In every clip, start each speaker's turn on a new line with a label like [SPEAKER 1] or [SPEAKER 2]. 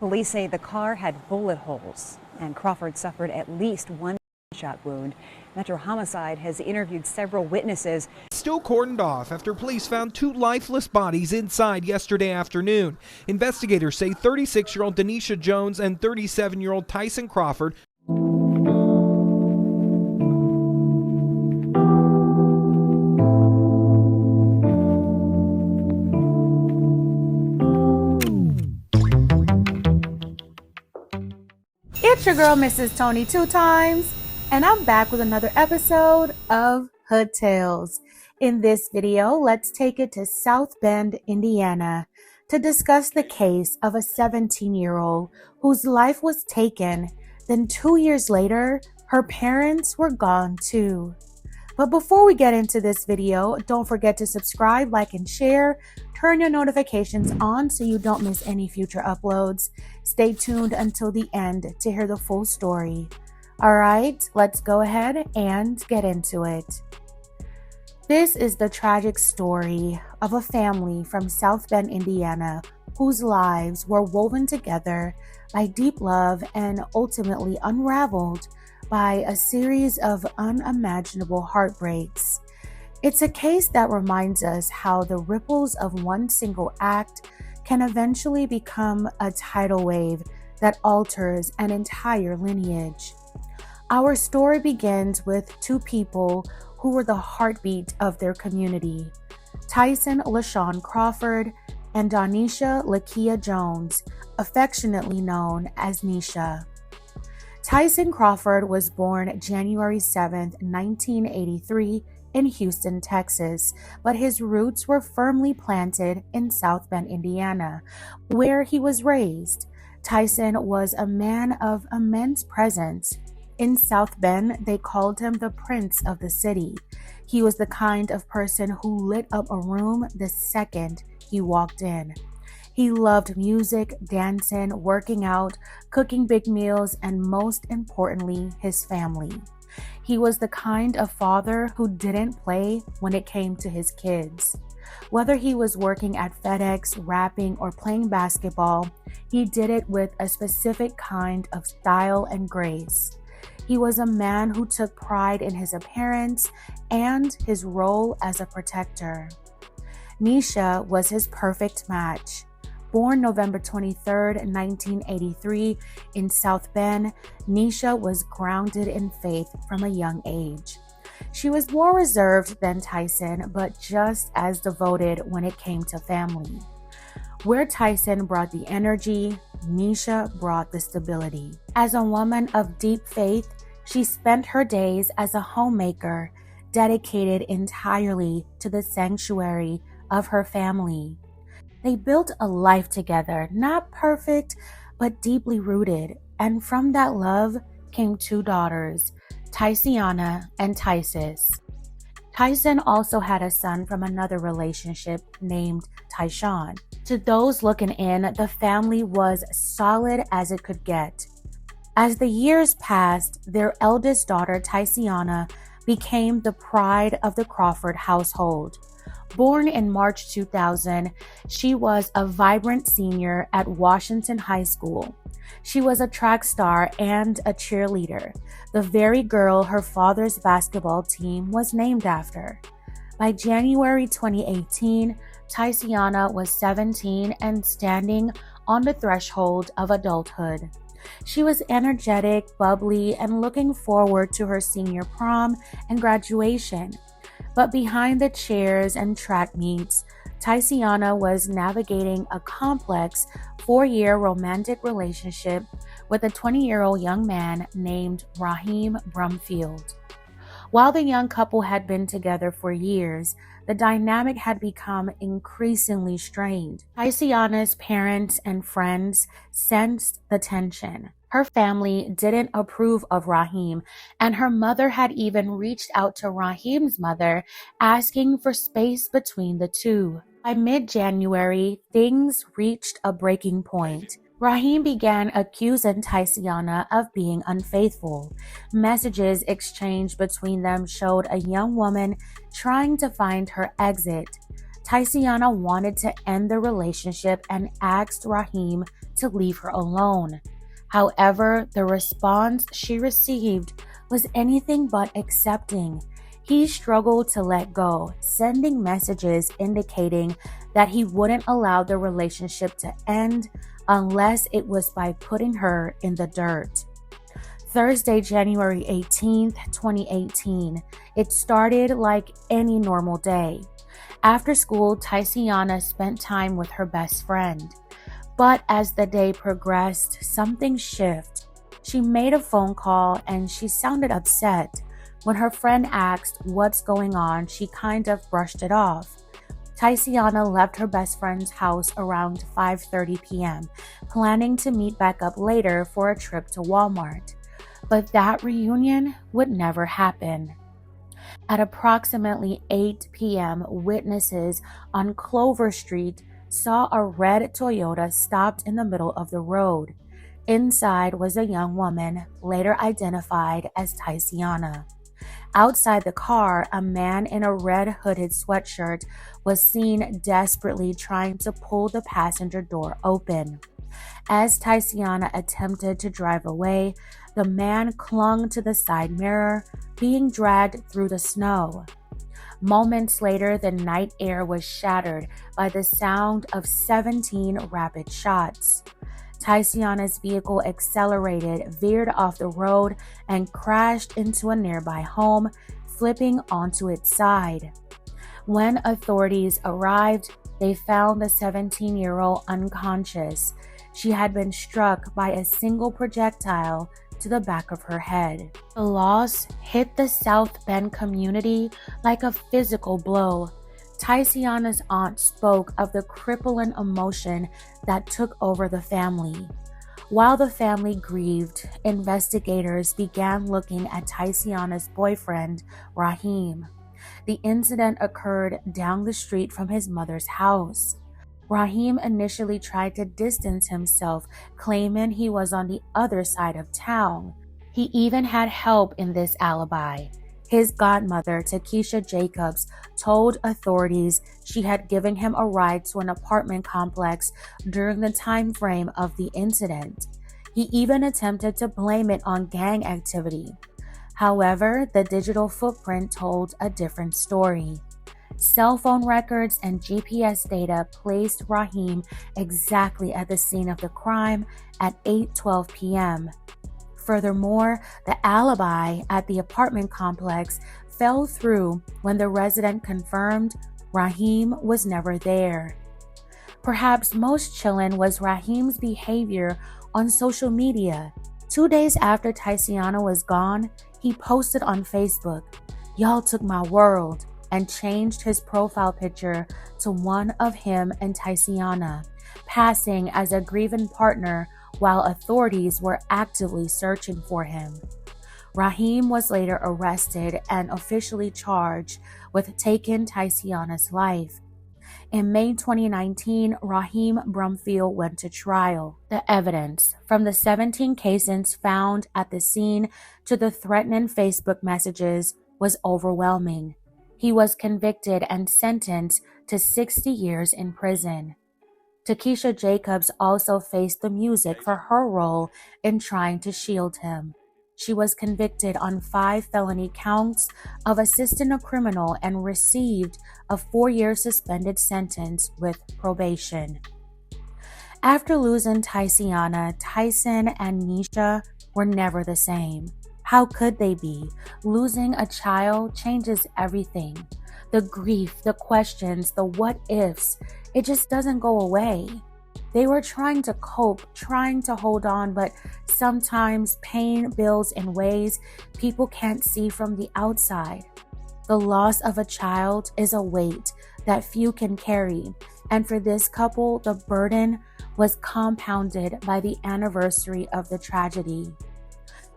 [SPEAKER 1] Police say the car had bullet holes, and Crawford suffered at least one gunshot wound. Metro Homicide has interviewed several witnesses.
[SPEAKER 2] Still cordoned off after police found two lifeless bodies inside yesterday afternoon. Investigators say 36-year-old Doneisha Jones and 37-year-old Tyson Crawford
[SPEAKER 3] It's your girl, Mrs. Tony, 2 times, and I'm back with another episode of Hood Tales. In this video, let's take it to South Bend, Indiana, to discuss the case of a 17-year-old whose life was taken. Then 2 years later, her parents were gone too. But before we get into this video, don't forget to subscribe, like, and share. Turn your notifications on so you don't miss any future uploads. Stay tuned until the end to hear the full story. All right, let's go ahead and get into it. This is the tragic story of a family from South Bend, Indiana, whose lives were woven together by deep love and ultimately unraveled by a series of unimaginable heartbreaks. It's a case that reminds us how the ripples of one single act can eventually become a tidal wave that alters an entire lineage. Our story begins with two people who were the heartbeat of their community: Tyson Crawford and Doneisha Lakia Jones, affectionately known as Neisha. Tyson Crawford was born January 7, 1983 in Houston, Texas, but his roots were firmly planted in South Bend, Indiana, where he was raised. Tyson was a man of immense presence. In South Bend, they called him the Prince of the city. He was the kind of person who lit up a room the second he walked in. He loved music, dancing, working out, cooking big meals, and most importantly, his family. He was the kind of father who didn't play when it came to his kids. Whether he was working at FedEx, rapping, or playing basketball, he did it with a specific kind of style and grace. He was a man who took pride in his appearance and his role as a protector. Neisha was his perfect match. Born November 23, 1983 in South Bend, Neisha was grounded in faith from a young age. She was more reserved than Tyson, but just as devoted when it came to family. Where Tyson brought the energy, Neisha brought the stability. As a woman of deep faith, she spent her days as a homemaker, dedicated entirely to the sanctuary of her family. They built a life together, not perfect, but deeply rooted. And from that love came 2 daughters, Tysiona and Tysis. Tyson also had a son from another relationship named Tyshawn. To those looking in, the family was solid as it could get. As the years passed, their eldest daughter, Tysiona, became the pride of the Crawford household. Born in March 2000, she was a vibrant senior at Washington High School. She was a track star and a cheerleader, the very girl her father's basketball team was named after. By January 2018, Tysiona was 17 and standing on the threshold of adulthood. She was energetic, bubbly, and looking forward to her senior prom and graduation. But behind the chairs and track meets, Tysiona was navigating a complex 4-year romantic relationship with a 20-year-old young man named Rahim Brumfield. While the young couple had been together for years, the dynamic had become increasingly strained. Tysiona's parents and friends sensed the tension. Her family didn't approve of Rahim, and her mother had even reached out to Rahim's mother, asking for space between the two. By mid-January, things reached a breaking point. Rahim began accusing Tysiona of being unfaithful. Messages exchanged between them showed a young woman trying to find her exit. Tysiona wanted to end the relationship and asked Rahim to leave her alone. However, the response she received was anything but accepting. He struggled to let go, sending messages indicating that he wouldn't allow the relationship to end unless it was by putting her in the dirt. Thursday, January 18th, 2018. It started like any normal day. After school, Tysiona spent time with her best friend. But as the day progressed, something shifted. She made a phone call and she sounded upset. When her friend asked what's going on, she kind of brushed it off. Tysiona left her best friend's house around 5:30 p.m., planning to meet back up later for a trip to Walmart. But that reunion would never happen. At approximately 8 p.m., witnesses on Clover Street saw a red Toyota stopped in the middle of the road. Inside was a young woman, later identified as Tysiona. Outside the car, a man in a red hooded sweatshirt was seen desperately trying to pull the passenger door open. As Tysiona attempted to drive away, the man clung to the side mirror, being dragged through the snow. Moments later, the night air was shattered by the sound of 17 rapid shots. Tysiona's vehicle accelerated, veered off the road, and crashed into a nearby home, flipping onto its side. When authorities arrived, they found the 17-year-old unconscious. She had been struck by a single projectile to the back of her head. The loss hit the South Bend community like a physical blow. Tysiona's aunt spoke of the crippling emotion that took over the family. While the family grieved, investigators began looking at Tyiana's boyfriend, Rahim. The incident occurred down the street from his mother's house. Rahim initially tried to distance himself, claiming he was on the other side of town. He even had help in this alibi. His godmother, Takesha Jacobs, told authorities she had given him a ride to an apartment complex during the time frame of the incident. He even attempted to blame it on gang activity. However, the digital footprint told a different story. Cell phone records and GPS data placed Rahim exactly at the scene of the crime at 8:12 p.m. Furthermore, the alibi at the apartment complex fell through when the resident confirmed Rahim was never there. Perhaps most chilling was Rahim's behavior on social media. 2 days after Tysiona was gone, he posted on Facebook, "Y'all took my world," and changed his profile picture to one of him and Tysiona, passing as a grieving partner while authorities were actively searching for him. Rahim was later arrested and officially charged with taking Tysiona's life. In May 2019, Rahim Brumfield went to trial. The evidence, from the 17 casings found at the scene to the threatening Facebook messages, was overwhelming. He was convicted and sentenced to 60 years in prison. Takesha Jacobs also faced the music for her role in trying to shield him. She was convicted on 5 felony counts of assisting a criminal and received a 4-year suspended sentence with probation. After losing Tysiona, Tyson and Neisha were never the same. How could they be? Losing a child changes everything. The grief, the questions, the what ifs, it just doesn't go away. They were trying to cope, trying to hold on, but sometimes pain builds in ways people can't see from the outside. The loss of a child is a weight that few can carry, and for this couple, the burden was compounded by the anniversary of the tragedy.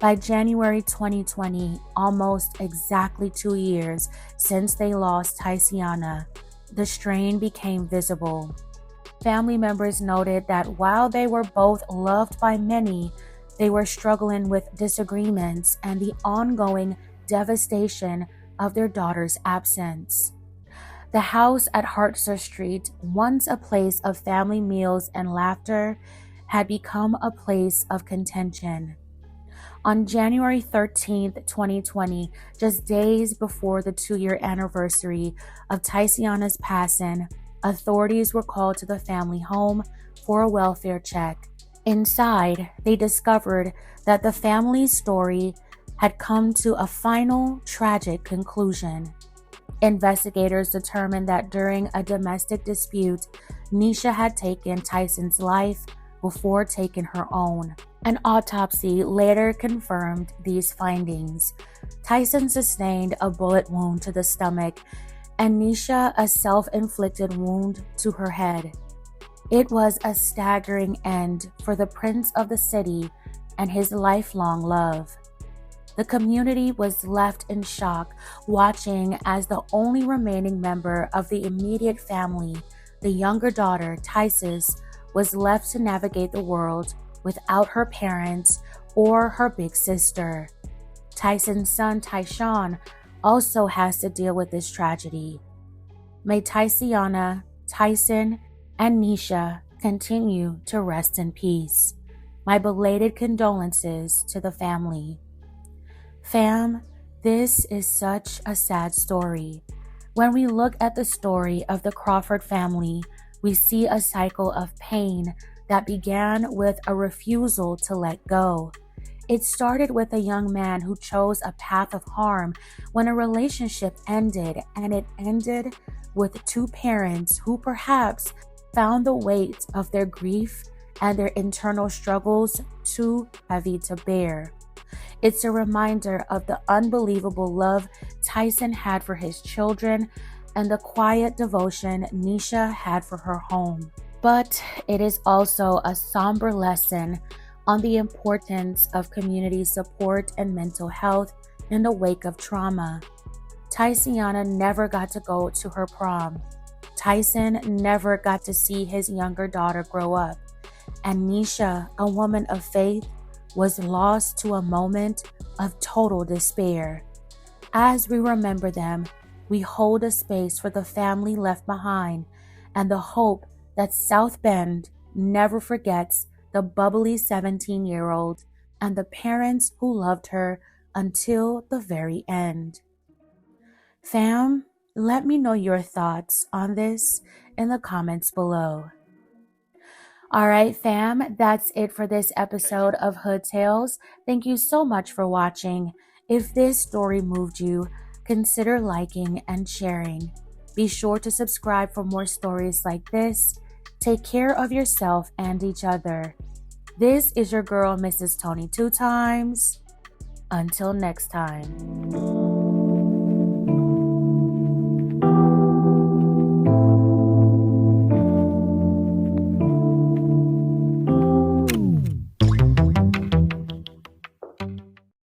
[SPEAKER 3] By January 2020, almost exactly 2 years since they lost Tysiona, the strain became visible. Family members noted that while they were both loved by many, they were struggling with disagreements and the ongoing devastation of their daughter's absence. The house at Hartzer Street, once a place of family meals and laughter, had become a place of contention. On January 13th, 2020, just days before the 2-year anniversary of Tysiana's passing, authorities were called to the family home for a welfare check. Inside, they discovered that the family's story had come to a final tragic conclusion. Investigators determined that during a domestic dispute, Neisha had taken Tyson's life before taking her own. An autopsy later confirmed these findings. Tyson sustained a bullet wound to the stomach, and Neisha a self-inflicted wound to her head. It was a staggering end for the prince of the city and his lifelong love. The community was left in shock, watching as the only remaining member of the immediate family, the younger daughter, Tyianas, was left to navigate the world without her parents or her big sister. Tyson's son, Tyson, also has to deal with this tragedy. May Tysiona, Tyson, and Neisha continue to rest in peace. My belated condolences to the family. Fam, this is such a sad story. When we look at the story of the Crawford family, we see a cycle of pain that began with a refusal to let go. It started with a young man who chose a path of harm when a relationship ended, and it ended with two parents who perhaps found the weight of their grief and their internal struggles too heavy to bear. It's a reminder of the unbelievable love Tyson had for his children and the quiet devotion Neisha had for her home. But it is also a somber lesson on the importance of community support and mental health in the wake of trauma. Tysiona never got to go to her prom. Tyson never got to see his younger daughter grow up. And Neisha, a woman of faith, was lost to a moment of total despair. As we remember them, we hold a space for the family left behind and the hope that South Bend never forgets the bubbly 17-year-old and the parents who loved her until the very end. Fam, let me know your thoughts on this in the comments below. All right, fam, that's it for this episode of Hood Tales. Thank you so much for watching. If this story moved you, consider liking and sharing. Be sure to subscribe for more stories like this. Take care of yourself and each other. This is your girl, Mrs. Tony 2 times. Until next time.